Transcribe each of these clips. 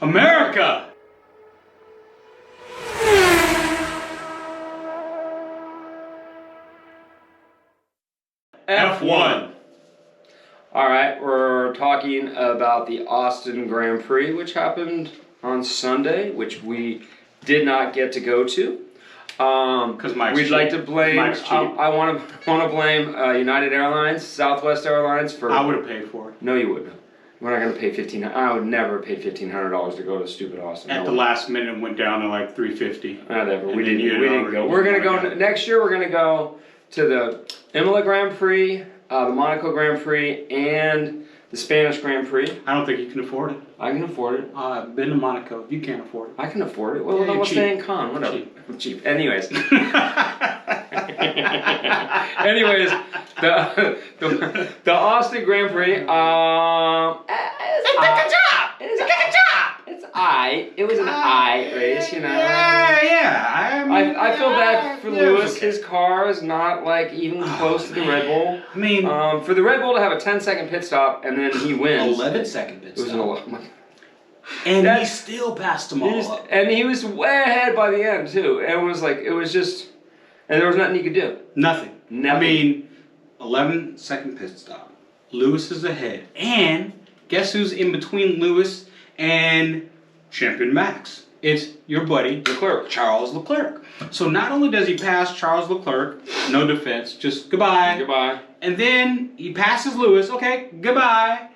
America! F-1. All right, we're talking about the Austin Grand Prix, which happened on Sunday, which we did not get to go to. Because we'd like to blame. I want to blame United Airlines, Southwest Airlines for. I would have paid for it. No, you wouldn't. We're not going to pay $1,500. I would never pay $1,500 to go to stupid Austin. At the last minute, it went down to like $350. Whatever. We didn't go. We're going to go next year. We're going to go to the Imola Grand Prix, the Monaco Grand Prix, and the Spanish Grand Prix. I don't think you can afford it. I can afford it. I've been to Monaco. You can't afford it. I can afford it. Well, yeah, we'll stay in Cannes. Whatever. I'm cheap. Anyways. Anyways, the Austin Grand Prix. It was an I race, you know. Yeah. I feel bad for Lewis. Okay. His car is not like even close to the Red Bull. I mean, for the Red Bull to have a 10-second pit stop and then he wins. 11-second pit stop. It was an 11. And he still passed them all. And he was way ahead by the end too. And it was just, and there was nothing he could do. Nothing. I mean, 11-second pit stop. Lewis is ahead. And guess who's in between Lewis and Champion Max? It's your buddy, Leclerc. Charles Leclerc. So not only does he pass Charles Leclerc, no defense, just goodbye. Goodbye. And then he passes Lewis, okay, goodbye.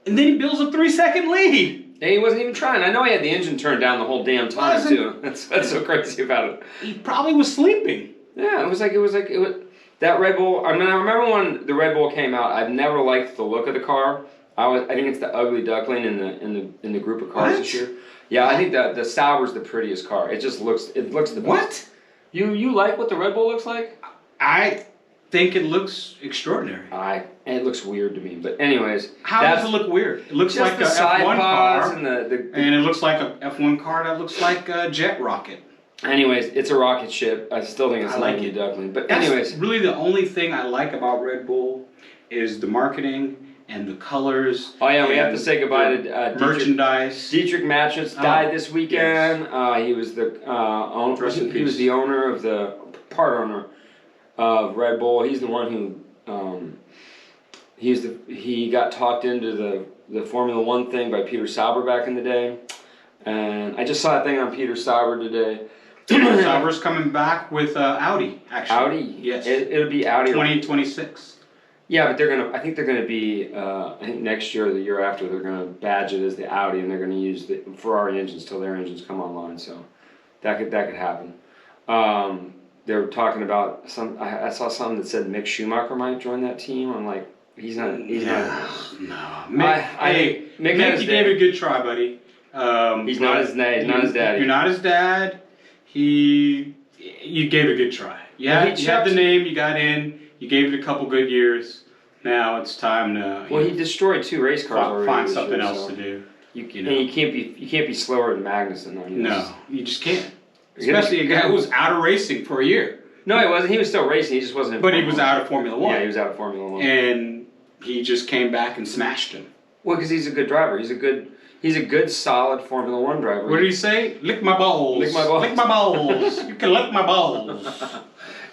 And then he builds a 3-second lead. And he wasn't even trying. I know he had the engine turned down the whole damn time too. That's so crazy about it. He probably was sleeping. Yeah, it was that Red Bull. I mean, I remember when the Red Bull came out. I've never liked the look of the car. I think it's the ugly duckling in the group of cars this year. Yeah, I think the Sauber's the prettiest car. It just looks the best. What? You like what the Red Bull looks like? I think it looks extraordinary. And it looks weird to me. But anyways, how does it look weird? It looks like a F1 car, and it looks like a F1 car that looks like a jet rocket. Anyways, it's a rocket ship. I still think it's an ugly duckling. But anyways, really the only thing I like about Red Bull is the marketing and the colors. Oh yeah, we have to say goodbye to merchandise. Dietrich Mateschitz died this weekend. Yes. He was the owner. He was the owner of part owner of Red Bull. He's the one who he got talked into the Formula One thing by Peter Sauber back in the day. And I just saw a thing on Peter Sauber today. Sauber's coming back with Audi, actually. Audi? Yes. It'll be Audi. 2026. Yeah, but I think they're gonna be, I think next year or the year after, they're gonna badge it as the Audi, and they're gonna use the Ferrari engines till their engines come online. So that could happen. They were talking about I saw something that said Mick Schumacher might join that team. I'm like, he's not. No. Mick you gave it a good try, buddy. He's not his dad. He's not his daddy. You're not his dad. You gave it a good try. Yeah, you had the name. You got in. You gave it a couple good years. Now it's time to. Well, he destroyed 2 race cars already. Find something else to do. You can't be slower than Magnussen. No, you just can't. Especially a guy who was out of racing for a year. No, he wasn't. He was still racing. He just wasn't. But he was out of Formula One. Yeah, he was out of Formula One. And he just came back and smashed him. Well, because he's a good driver. He's a good, solid Formula One driver. What did he say? Lick my balls. Lick my balls. Lick my balls. You can lick my balls.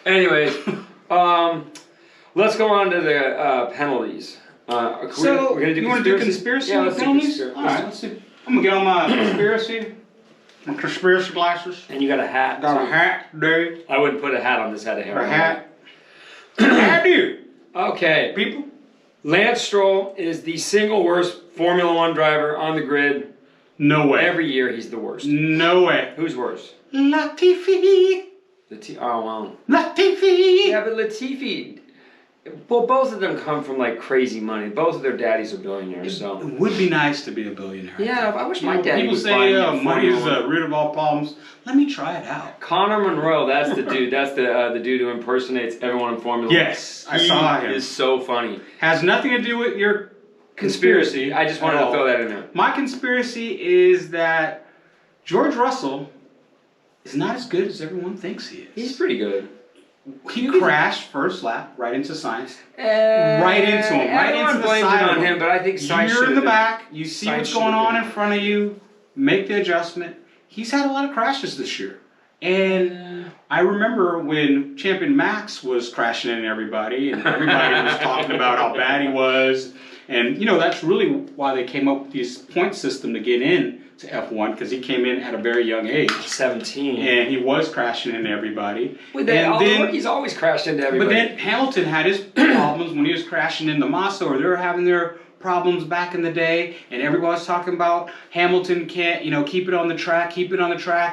Anyways, let's go on to the penalties. So, we're gonna do you want to do conspiracy penalties? All right, let's see. I'm going to get on my conspiracy glasses. And you got a hat. Got a hat today. I wouldn't put a hat on this head of hair. A hat. How do you? Okay. People? Lance Stroll is the single worst Formula One driver on the grid. No way. Every year he's the worst. No way. Who's worse? Latifi. Oh, wow. Latifi. Yeah, but Latifi... Well, both of them come from like crazy money. Both of their daddies are billionaires, so... It would be nice to be a billionaire. Yeah, I wish my daddy was fine. People say money is the root of all problems. Let me try it out. Conor Monroe, that's the dude. That's the dude who impersonates everyone in Formula 1. Yes, I saw him. He is so funny. Has nothing to do with your conspiracy. I just wanted to throw that in there. My conspiracy is that George Russell is not as good as everyone thinks he is. He's pretty good. He crashed first lap right into Sainz. Right into him. Right into the side on him, but I think Sainz You're in the back. You see what's going on in front of you. make the adjustment. He's had a lot of crashes this year. And I remember when Champion Max was crashing into everybody, and everybody was talking about how bad he was. And, that's really why they came up with this point system to get in to F1, because he came in at a very young age. 17. And he was crashing into everybody. He's always crashed into everybody. But then Hamilton had his problems when he was crashing into Massa, or they were having their problems back in the day, and everyone was talking about Hamilton can't, keep it on the track,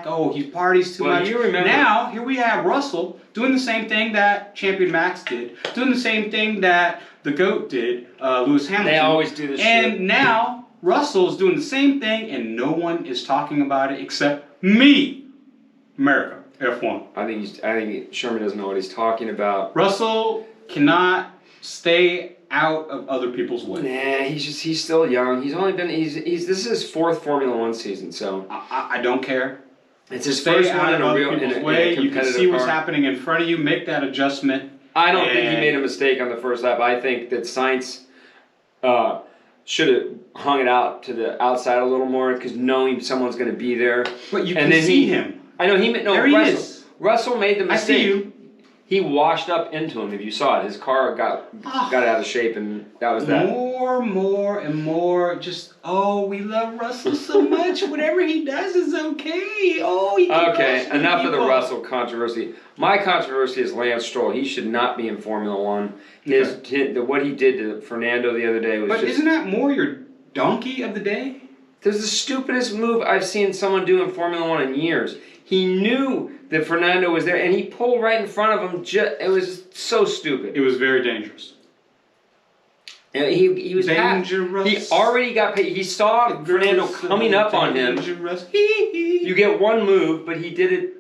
oh, he parties too much. You remember. Now, here we have Russell doing the same thing that Champion Max did, doing the same thing that the GOAT did, Lewis Hamilton. They always do this and shit. Now, Russell's doing the same thing, and no one is talking about it except me, Merica, F1. I think Sherman doesn't know what he's talking about. Russell cannot stay out of other people's way. Nah, he's still young. He's only been this is his 4th Formula One season, so I don't care. it's his Stay first out one of in a other real people's in a way. You can competitive see what's car. happening in front of you. Make that adjustment. I don't think he made a mistake on the first lap. I think that Sainz should have hung it out to the outside a little more, because knowing someone's going to be there. But you can see him. I know he made There he is. Russell made the mistake. I see you. He washed up into him. If you saw it, his car got out of shape, and that was that. More and more. Just we love Russell so much. Whatever he does is okay. Okay, enough of the Russell controversy. My controversy is Lance Stroll. He should not be in Formula One. What he did to Fernando the other day was. But isn't that more your donkey of the day? There's the stupidest move I've seen someone do in Formula One in years. He knew that Fernando was there, and he pulled right in front of him. It was so stupid. It was very dangerous. And he was dangerous. He already got paid. He saw Fernando coming up on him. You get one move, but he did it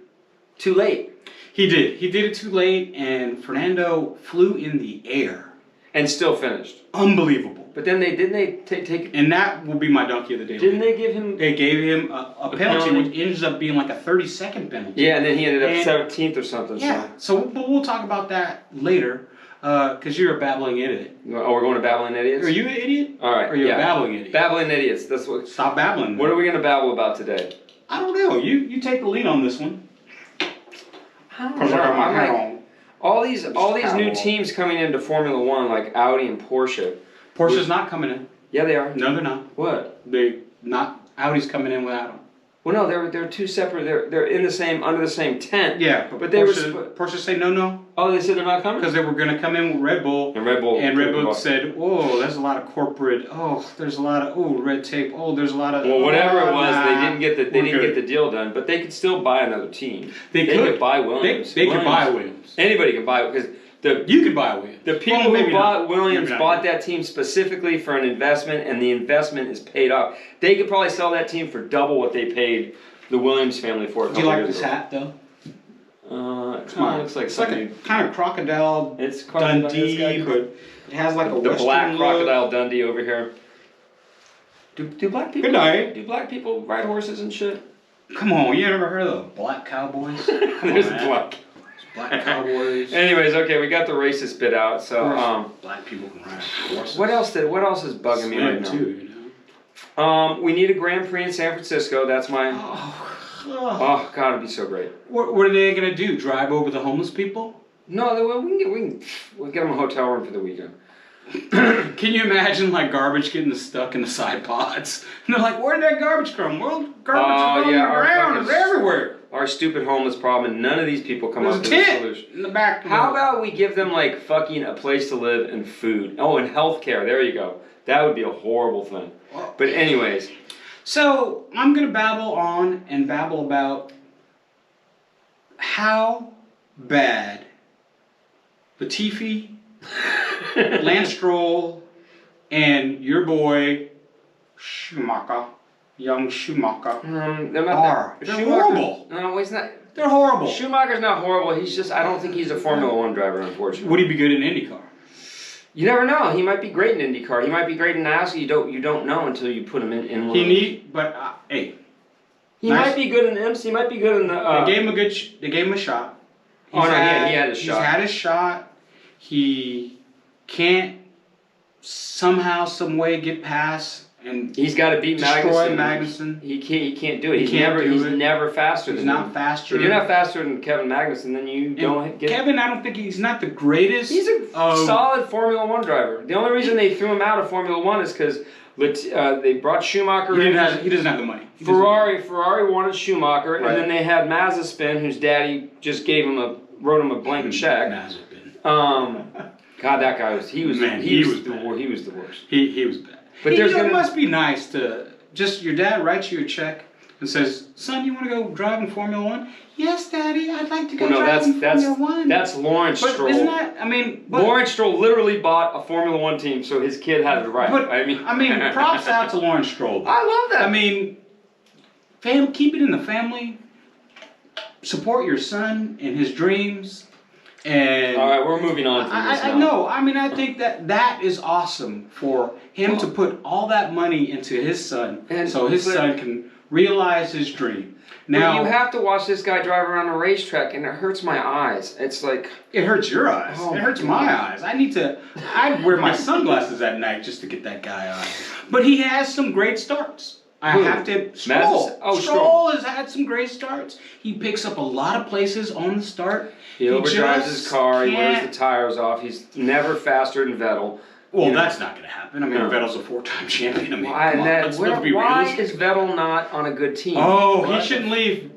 too late. He did. He did it too late, and Fernando flew in the air. And still finished. Unbelievable. But then didn't they take... And that will be my donkey of the day. Didn't they give him... They gave him a penalty, which ended up being like a 30-second penalty. Yeah, and then he ended up 17th or something. Yeah, so we'll talk about that later, because you're a babbling idiot. Oh, we're going to Babbling Idiots? Are you an idiot? All right, Or are you a babbling idiot? Babbling Idiots. That's what... Stop babbling. What are we going to babble about today? I don't know. You take the lead on this one. I don't know. All these new teams coming into Formula One, like Audi and Porsche. Porsche's not coming in. Yeah, they are. No, they're not. What? Audi's coming in without them. Well, no, they're two separate. They're in the same under the same tent. Yeah, but they Porsche say no. Oh, they said they're not coming because they were going to come in with Red Bull. And Red Bull said, "Oh, there's a lot of corporate. Oh, there's a lot of red tape. Oh, there's a lot of." Well, whatever it was, they didn't get the deal done. But they could still buy another team. They could buy Williams. They could buy Williams. Anybody can buy because. You could buy Williams. The people who bought Williams bought that team specifically for an investment, and the investment is paid off. They could probably sell that team for double what they paid the Williams family for it. Do you like this hat, though? It looks like something. Like a kind of crocodile Dundee, but it has like a the Western black look. crocodile Dundee over here. Do black people? Good night. Do black people ride horses and shit? Come on, you ever heard of black cowboys? There's black cowboys. Anyways, okay, we got the racist bit out. So black people can ride horses. What else is bugging me right now? Too, you know? We need a Grand Prix in San Francisco. That's my. Oh God, it'd be so great. What are they gonna do? Drive over the homeless people? No, we'll get them a hotel room for the weekend. Can you imagine like garbage getting stuck in the side pods? And they're like, "Where did that garbage come? Well, garbage is on the ground. It's everywhere." Our stupid homeless problem, and none of these people come up with a solution. In the back. How about we give them like fucking a place to live and food? Oh, and healthcare. There you go. That would be a horrible thing. But anyways. So I'm gonna babble on and babble about how bad Latifi, Lance Stroll, and your boy Schumacher, young Schumacher, they're horrible. No, he's not. They're horrible. Schumacher's not horrible. He's just. I don't think he's a Formula One driver, unfortunately. Would he be good in IndyCar? You never know. He might be great in IndyCar. He might be great in NASCAR. You don't know until you put him in one. He might be good in IMSA. He might be good in the. They gave him a shot. He had his shot. He's had his shot. He can't somehow, some way get past and he's got to beat destroy Magnussen. Magnussen. He can't do it. He He's can't never do he's it. never faster He's than not him. faster. If you're not faster than Kevin Magnussen, then you don't get. Kevin, I don't think he's not the greatest. He's a solid Formula One driver. The only reason they threw him out of Formula One is because they brought Schumacher in. He doesn't have the money. Ferrari wanted Schumacher, Right. and then they had Mazepin, whose daddy just wrote him a blank check. God, that guy was he was Man, he was the worst. He was bad. But it must be nice to just your dad writes you a check and says, "Son, you want to go drive in Formula One?" "Yes, Daddy, I'd like to go drive in Formula One." That's Lawrence but Stroll. Isn't that? I mean, Lawrence Stroll literally bought a Formula One team so his kid had it right. But I mean, props out to Lawrence Stroll. I love that. I mean, keep it in the family. Support your son and his dreams. And all right, we're moving on from this now. I know. I mean, I think that is awesome for him to put all that money into his son, so his son can realize his dream. Now you have to watch this guy drive around a racetrack, and it hurts my eyes. It's like it hurts your eyes. Oh, it hurts my eyes. I'd wear my sunglasses at night just to get that guy on. But he has some great starts. Stroll has had some great starts. He picks up a lot of places on the start. He overdrives his car. He wears the tires off. He's never faster than Vettel. Well, that's not going to happen. I mean, Vettel's a 4-time champion. I mean, let's be why realistic. is Vettel not on a good team? Oh, he shouldn't leave.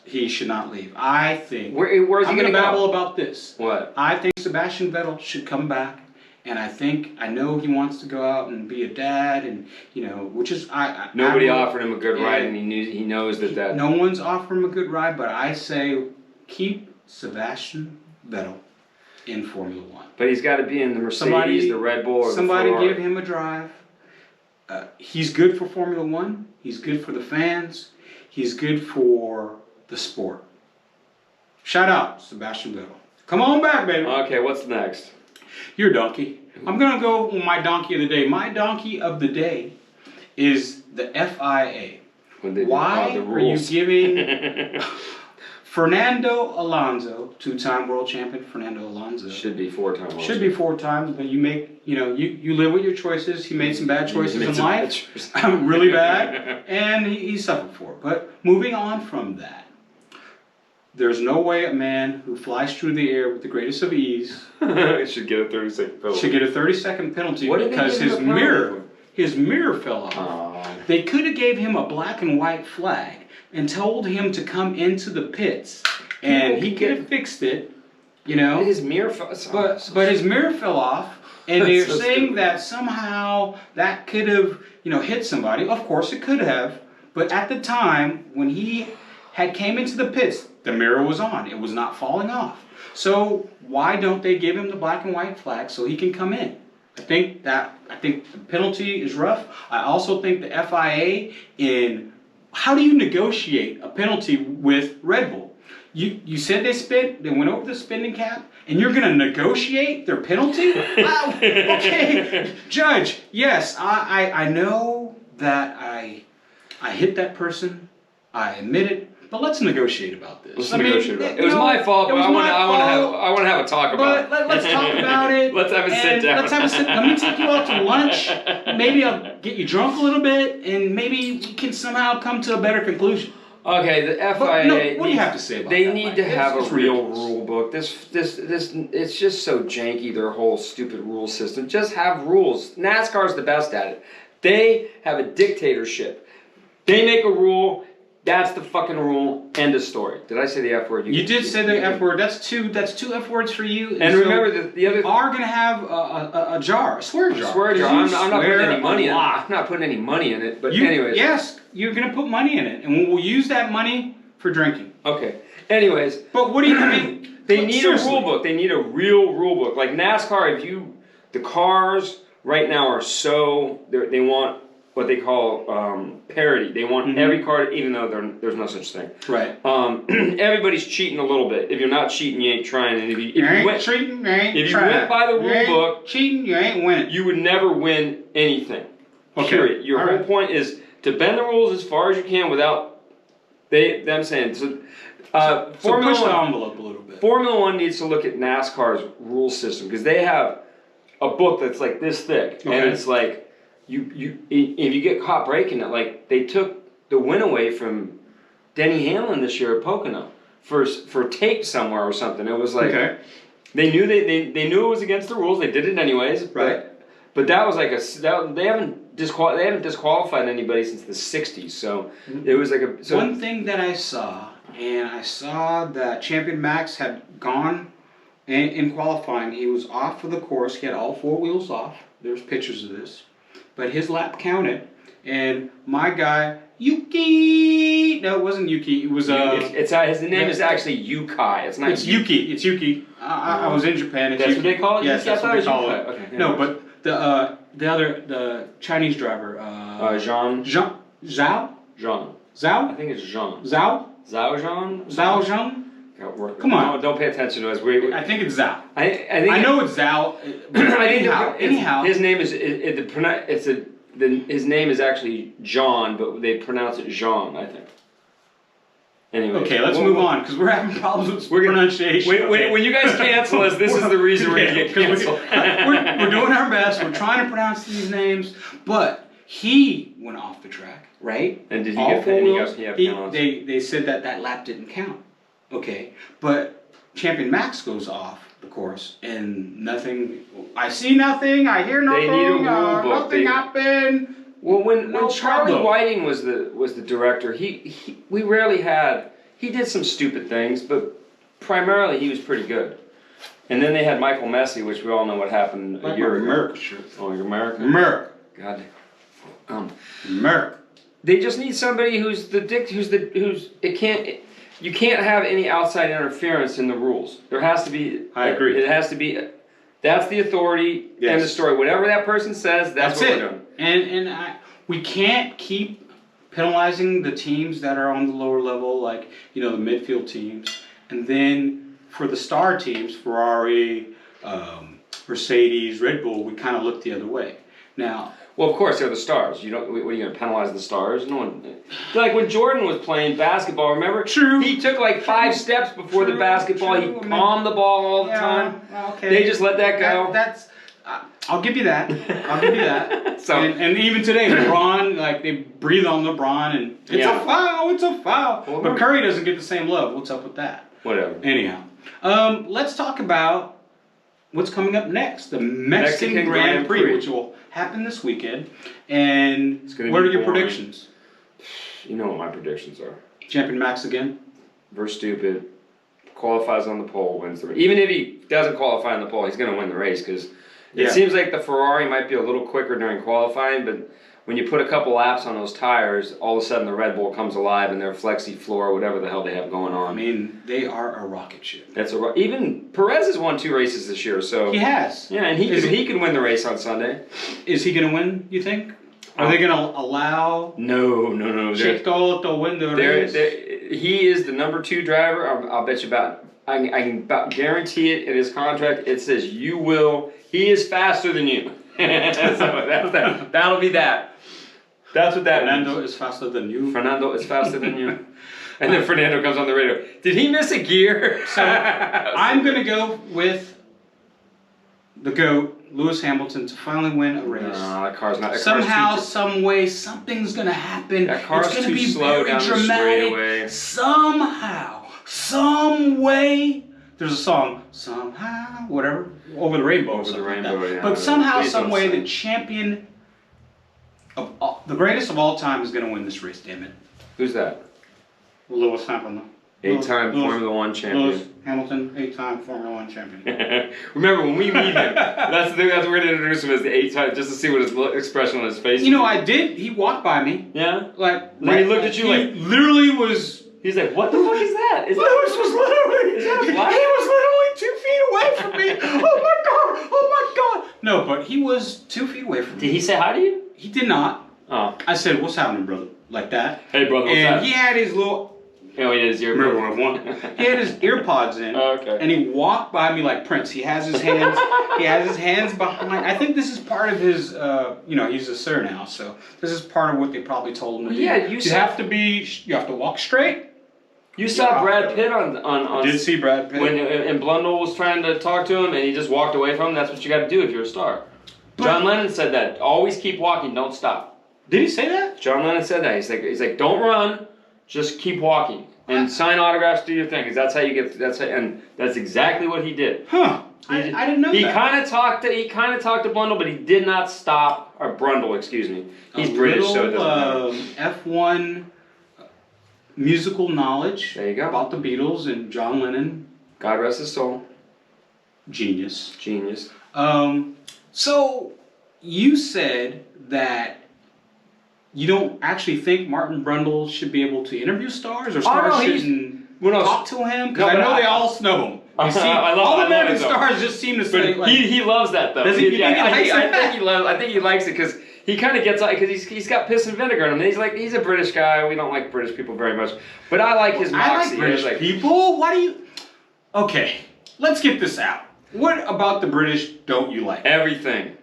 He should not leave. I think. Where's he going to I'm going to babble about this. What? I think Sebastian Vettel should come back. And I know he wants to go out and be a dad, and which is nobody offered him a good ride, and he knows that. No one's offered him a good ride, but I say keep Sebastian Vettel in Formula One. But he's got to be in the Mercedes, the Red Bull, or the Ferrari. Give him a drive. He's good for Formula One. He's good for the fans. He's good for the sport. Shout out Sebastian Vettel. Come on back, baby. Okay, what's next? Your donkey. I'm going to go with my donkey of the day. My donkey of the day is the FIA. Why are you giving Fernando Alonso, 2-time world champion Fernando Alonso? Should be 4-time world champion. Should be 4 times, but you make, you live with your choices. He made some bad choices in life. Really bad. And he suffered for it. But moving on from that, there's no way a man who flies through the air with the greatest of ease should get a 30-second penalty. Should get a 30-second penalty because his mirror fell off. Aww. They could have gave him a black and white flag and told him to come into the pits, and he could have fixed it. His mirror fell off. But his mirror fell off, and they're saying that somehow that could have hit somebody. Of course, it could have, but at the time when he came into the pits, the mirror was on. It was not falling off. So why don't they give him the black and white flag so he can come in? I think the penalty is rough. I also think the FIA how do you negotiate a penalty with Red Bull? You said they went over the spending cap, and you're going to negotiate their penalty? Wow. Okay, Judge. Yes, I know that I hit that person. I admit it. But let's negotiate about this. It was my fault, but I want to have a talk about it. Let's talk about it. Let's have a sit down. Let me take you out to lunch. Maybe I'll get you drunk a little bit, and maybe we can somehow come to a better conclusion. Okay, the FIA. What do you have to say about that? They need to have a real rule book. This, it's just so janky, their whole stupid rule system. Just have rules. NASCAR's the best at it. They have a dictatorship. They make a rule. That's the fucking rule. End of story. Did I say the F word? You did say the F word. That's two F words for you. And remember the other are going to have a jar, a swear jar. Swear jar. I'm not putting any money in it. I'm not putting any money in it. But anyways. Yes, you're going to put money in it, and we'll use that money for drinking. Okay. Anyways. But what do you mean? They need a rule book. They need a real rule book. Like NASCAR, the cars right now are they want what they call parity. They want every car, even though there's no such thing. Right. Everybody's cheating a little bit. If you're not cheating, you ain't trying. And if you went by the rule book, cheating, you ain't winning. You would never win anything. Okay. Period. Your whole point is to bend the rules as far as you can without them saying. So push the envelope a little bit. Formula One needs to look at NASCAR's rule system because they have a book that's like this thick, and it's like if you get caught breaking it, like they took the win away from Denny Hamlin this year at Pocono for tape somewhere or something. It was like they knew they knew it was against the rules. They did it anyways. Right. But that was like they haven't disqualified anybody since the '60s. So it was like a one thing that I saw that Champion Max had gone in qualifying. He was off for the course. He had all 4 wheels off. There's pictures of this, but his lap counted, and my guy Yuki. No, it wasn't Yuki. It was his name is actually Yukai. It's not. It's Yuki. It's Yuki. I was in Japan. It's that's Yuki. what they call it. Yes, that's what they call it. Okay, no, but the Chinese driver. Jean. Zhao. I think it's Jean. Zhao. Zhao. Come on. Don't pay attention to us. I think it's Zhao. I think I know it's Zhao. Anyhow. His name is his name is actually John, but they pronounce it Jean, I think. Anyway. Okay, let's move on because we're having problems with pronunciation. When you guys cancel us, this is the reason we're going to get canceled. We're doing our best. We're trying to pronounce these names, but he went off the track, right? And did he All get 4 wheels? They said that lap didn't count. Okay, but Champion Max goes off the course and nothing. I see nothing. I hear nothing. They need a rule book. Nothing happened. Well, when Charlie problem. Whiting was the director, we rarely had. He did some stupid things, but primarily he was pretty good. And then they had Michael Messi, which we all know what happened a year ago. Merica shirt. Oh, you're Merica? Merica. God. Merica. They just need somebody you can't have any outside interference in the rules. There has to be. I agree. It has to be. That's the authority and the story. Whatever that person says, that's what we're doing. And we can't keep penalizing the teams that are on the lower level, like the midfield teams, and then for the star teams, Ferrari, Mercedes, Red Bull, we kind of look the other way. Now. Well, of course, they're the stars. What are you going to penalize the stars? No one. Like when Jordan was playing basketball, remember? True. He took like 5 steps before the basketball. He palmed the ball all the time. Okay. They just let that go. I'll give you that. So, and even today, LeBron, they breathe on LeBron, and it's a foul. It's a foul. Well, but Curry doesn't get the same love. What's up with that? Whatever. Anyhow, let's talk about what's coming up next, the Mexican Grand Prix, which will happen this weekend. And what are your predictions? You know what my predictions are. Champion Max again? Verstappen qualifies on the pole, wins the race. Even if he doesn't qualify on the pole, he's going to win the race because it seems like the Ferrari might be a little quicker during qualifying, but when you put a couple laps on those tires, all of a sudden the Red Bull comes alive and their flexi floor, whatever the hell they have going on. I mean, they are a rocket ship. Even Perez has won 2 races this year, so he has. Yeah, and he could win the race on Sunday. Is he going to win? You think? Are they going to allow? No. Chico to win the race? He is the number 2 driver. I'll bet you about. I can about guarantee it in his contract. It says you will. He is faster than you. So that'll be that. That's what that Fernando means. is faster than you. Fernando is faster than you. And then Fernando comes on the radio. Did he miss a gear? So I'm going to go with the GOAT, Lewis Hamilton, to finally win a race. No, that car's not. Somehow, some way, something's going to happen. That car's it's going to too be slow very down the dramatic. straightaway. Somehow, some way. There's a song, somehow, whatever, over the rainbow. Over the rainbow, yeah. But somehow, Please some don't way, sing. the champion, the greatest of all time, is going to win this race. Damn it. Who's that? Lewis Hamilton. 8-time Formula 1 champion. Lewis Hamilton, 8-time Formula 1 champion. Remember, when we meet him, that's we're going to introduce him as the 8-time, just to see what his expression on his face is. I did. He walked by me. Yeah? He looked at you he literally was. He's like, what the fuck is that? Lewis was literally. He was literally 2 feet away from me. Oh my god. No, but he was 2 feet away from me. Did he say hi to you? He did not. Oh. I said, "What's happening, brother?" Like that. Hey, brother, what's and that? he had his little. Oh, he had his earbuds. He had his earpods in. Oh, okay. And he walked by me like Prince. He has his hands. He has his hands behind. I think this is part of his. He's a sir now, so this is part of what they probably told him to do. Yeah, you have to walk straight. You saw Brad Pitt on. I did see Brad Pitt when Blundell was trying to talk to him, and he just walked away from him. That's what you got to do if you're a star. John Lennon said that. Always keep walking, don't stop. Did he say that? John Lennon said that. He's like, don't run, just keep walking and sign autographs, do your thing, because that's how you get. And that's exactly what he did. Huh? I didn't know that. He kind of talked to Blundell, but he did not stop. Or Brundle, excuse me. He's British, so it doesn't matter. F1 musical knowledge. There you go. About the Beatles and John Lennon. God rest his soul. Genius. So you said that you don't actually think Martin Brundle should be able to interview stars, or stars shouldn't talk to him? Because I know they all snub him. All American stars just seem to say. But he loves that though. Does he? I think he likes it because he kind of gets because he's got piss and vinegar in him. He's a British guy. We don't like British people very much, but I like his moxie. I like British people. Why do you? Okay, let's get this out. What about the British don't you like? Everything.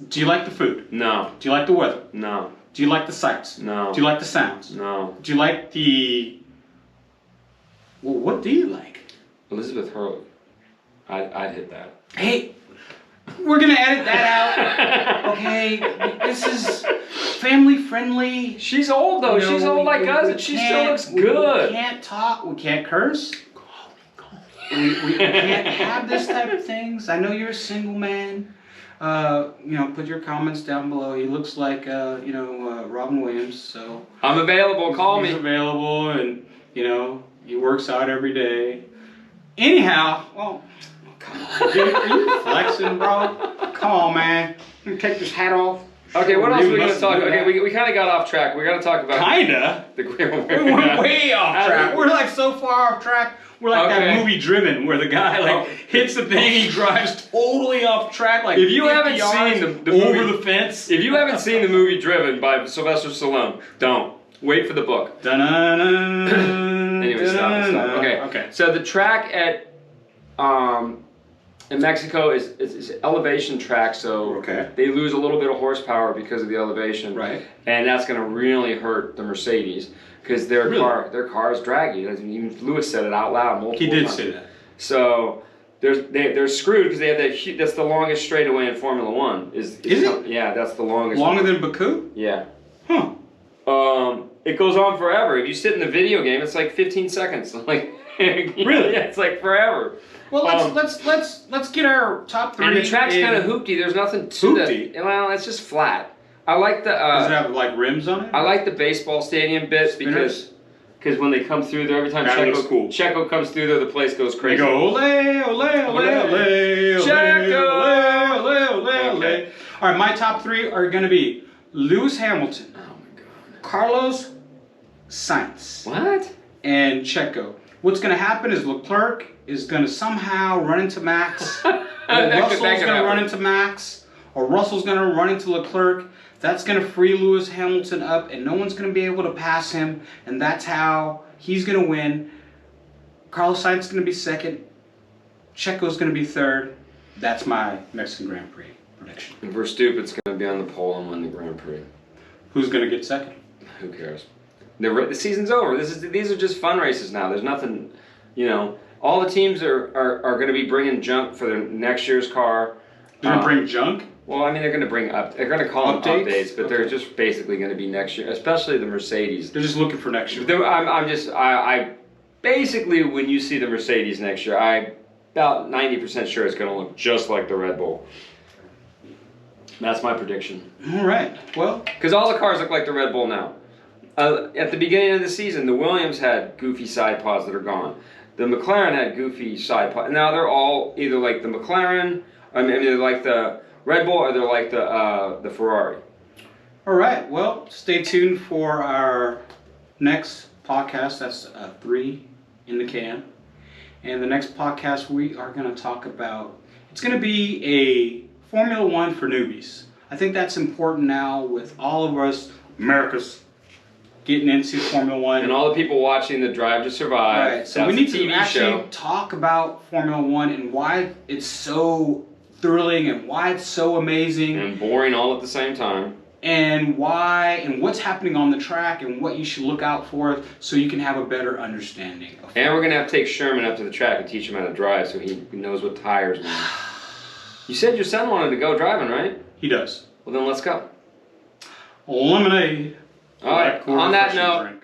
Do you like the food? No. Do you like the weather? No. Do you like the sights? No. Do you like the sounds? No. Do you like the... Well, what do you like? Elizabeth Hurley. I'd hit that. Hey, we're going to edit that out. Okay, this is family friendly. She's old though. She's old like us and she still looks good. We can't talk. We can't curse. We can't have this type of things. I know you're a single man. Put your comments down below. He looks like, Robin Williams. So I'm available. Call me. He's available, and he works out every day. Anyhow, well, come on, dude, are you flexing, bro? Come on, man. Let me take this hat off. Okay, what else are we gonna talk? Okay, we kind of got off track. We gotta talk about we went way off track. We're like so far off track. We're like that movie Driven, where the guy hits the thing, he drives totally off track, like if you haven't seen the over movie, the fence. If you haven't seen the movie Driven by Sylvester Stallone, don't wait for the book. Anyway, stop. Okay. So the track at in Mexico is elevation track, so they lose a little bit of horsepower because of the elevation, right? And that's going to really hurt the Mercedes. Because their car is draggy. Even Lewis said it out loud multiple times. He did say that. So they're screwed because they have that's the longest straightaway in Formula One. Is it? Yeah, that's the longest. Longer than Baku? Yeah. Huh. It goes on forever. If you sit in the video game, it's like 15 seconds. Like really? Yeah, it's like forever. Well, let's get our top 3. And the track's kind of hoopty. There's nothing to that. Well, it's just flat. I like the. Does it have like rims on it? I like the baseball stadium bits because when they come through there, every time Checo comes through there, the place goes crazy. They go ole ole ole ole Checo ole ole. All right, my top 3 are gonna be Lewis Hamilton, oh my God, Carlos Sainz, what, and Checo. What's gonna happen is Leclerc is gonna somehow run into Max, or Russell's gonna run into Max, or Russell's gonna run into Leclerc. That's going to free Lewis Hamilton up, and no one's going to be able to pass him, and that's how he's going to win. Carlos Sainz is going to be 2nd. Checo's going to be 3rd. That's my Mexican Grand Prix prediction. If we're stupid, it's going to be on the pole and win the Grand Prix. Who's going to get 2nd? Who cares? The season's over. These are just fun races now. There's nothing, all the teams are going to be bringing junk for their next year's car. They're going to bring junk? Well, I mean, they're going to bring they're going to call them updates, but they're just basically going to be next year, especially the Mercedes. They're just looking for next year. I basically, when you see the Mercedes next year, I'm about 90% sure it's going to look just like the Red Bull. That's my prediction. All right, well. Because all the cars look like the Red Bull now. At the beginning of the season, the Williams had goofy side pods that are gone. The McLaren had goofy side pods. Now they're all either like the McLaren, they're like the Red Bull, or they're like the Ferrari. All right. Well, stay tuned for our next podcast. That's 3 in the can. And the next podcast we are going to talk about, it's going to be a Formula One for newbies. I think that's important now with all of us Americans getting into Formula One. And all the people watching the Drive to Survive. Right. So we need to actually talk about Formula One and why it's so thrilling and why it's so amazing and boring all at the same time, and why and what's happening on the track and what you should look out for so you can have a better understanding of and we're gonna have to take Sherman up to the track and teach him how to drive so he knows what tires mean. You said your son wanted to go driving, right? He does. Well, then let's go. Lemonade. All right. Cool On that refreshing note, drink.